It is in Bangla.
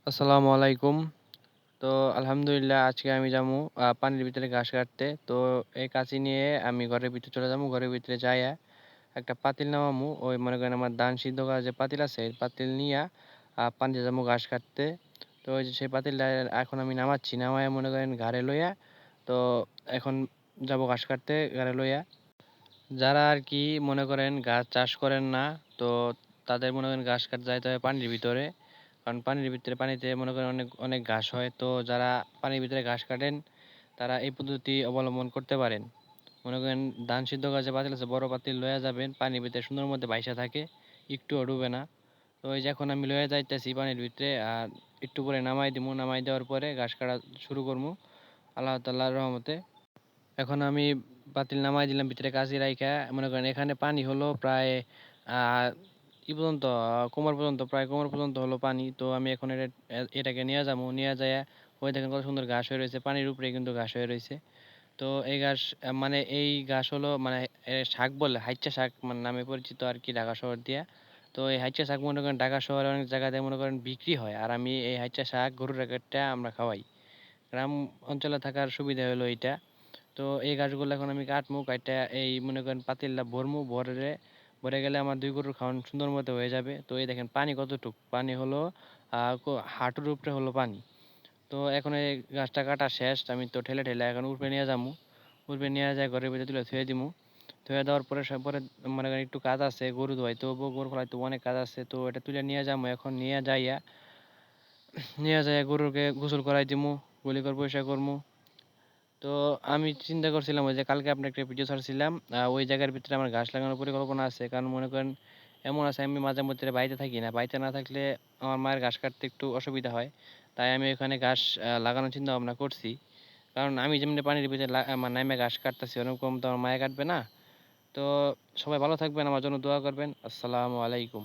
আসসালামু আলাইকুম। তো আলহামদুলিল্লাহ আজকে আমি যামু পানির ভিতরে ঘাস কাটতে। তো এই কাঁচি নিয়ে আমি ঘরের ভিতরে চলে যামু। ঘরের ভিতরে যাইয়া একটা পাতিল নামামু। ওই মনে করেন আমার ধান সিদ্ধ করার যে পাতিল আছে, এই পাতিল নিয়া পানিতে যামু ঘাস কাটতে। তো ওই যে সেই পাতিলটা এখন আমি নামাচ্ছি। নামাইয়া মনে করেন ঘাড়ে লইয়া তো এখন যাবো ঘাস কাটতে ঘাড়ে লইয়া। যারা আরকি মনে করেন গাছ চাষ করেন না, তো তাদের মনে করেন ঘাস কাটতে যাইতে হয় পানির ভিতরে। কারণ পানির ভিতরে পানিতে মনে করেন অনেক অনেক ঘাস হয়। তো যারা পানির ভিতরে ঘাস কাটেন তারা এই পদ্ধতি অবলম্বন করতে পারেন। মনে করেন ধান সিদ্ধ করার যে পাতিল আছে, বড় পাতিল লইয়া যাবেন, পানির ভিতরে সুন্দর মধ্যে ভাইসা থাকে, একটুও ডুবে না। তো ওই যে এখন আমি লইয়া যাইতেছি পানির ভিতরে, আর একটু পরে নামাই দিমু। নামাই দেওয়ার পরে ঘাস কাটা শুরু করবো আল্লাহ তাআলার রহমতে। এখন আমি পাতিল নামাই দিলাম ভিতরে কাঁচি রাইখা। মনে করেন এখানে পানি হলো প্রায় আহ ই পর্যন্ত, কোমর পর্যন্ত, প্রায় কোমর পর্যন্ত হলো পানি। তো আমি এখন এটাকে নিয়ে যাবো, নিয়ে যায় ওই দেখেন কত সুন্দর ঘাস হয়ে রয়েছে, পানির উপরে কিন্তু ঘাস হয়ে রয়েছে। তো এই ঘাস মানে এই ঘাস হলো মানে শাক বলে, হাইচ্চা শাক মানে নামে পরিচিত আর কি ঢাকা শহর দিয়া। তো এই হাইচ্চা শাক মনে করেন ঢাকা শহরে অনেক জায়গাতে মনে করেন বিক্রি হয়, আর আমি এই হাইচ্চা শাক গরুর একটা আমরা খাওয়াই। গ্রাম অঞ্চলে থাকার সুবিধা হলো এইটা। তো এই গাছগুলো এখন আমি কাটবো, কাইটা এই মনে করেন পাতিলটা ভরমু, ভরে ভরে গেলে আমার দুই গরুর খাওয়ান সুন্দর মতো হয়ে যাবে। তো এই দেখেন পানি কতটুক, পানি হলো হাঁটুর উপরে হলো পানি। তো এখন এই গাছটা কাটা শেষ, আমি তো ঠেলে ঠেলে এখন উপরে নিয়ে যাবো। উপরে নিয়ে যায় ঘরের ভিতরে তুলে থুয়ে দিমু। থুয়ে দেওয়ার পরে পরে মনে করেন একটু কাজ আছে, গরু ধোয়াইতে হবো, গরু ফেলাইতে হবো, অনেক কাজ আছে। তো এটা তুলে নিয়ে যাবো, এখন নিয়ে যাইয়া গরুকে গোসল করাই দিমু, গুলি করে পরিষ্কার করমু। তো আমি চিন্তা করছিলাম ওই যে কালকে আপনার একটা ভিডিও ছাড়ছিলাম, ওই জায়গার ভিতরে আমার গাছ লাগানোর পরিকল্পনা আছে। কারণ মনে করেন এমন আছে, আমি মাঝে মধ্যে বাড়িতে থাকি না, বাড়িতে না থাকলে আমার মায়ের ঘাস কাটতে একটু অসুবিধা হয়। তাই আমি ওখানে ঘাস লাগানোর চিন্তা ভাবনা করছি। কারণ আমি যেমনি পানির ভিতরে আমার নামে ঘাস কাটতেছি, ওরকম তো আমার মায়ে কাটবে না। তো সবাই ভালো থাকবেন, আমার জন্য দোয়া করবেন। আসসালামু আলাইকুম।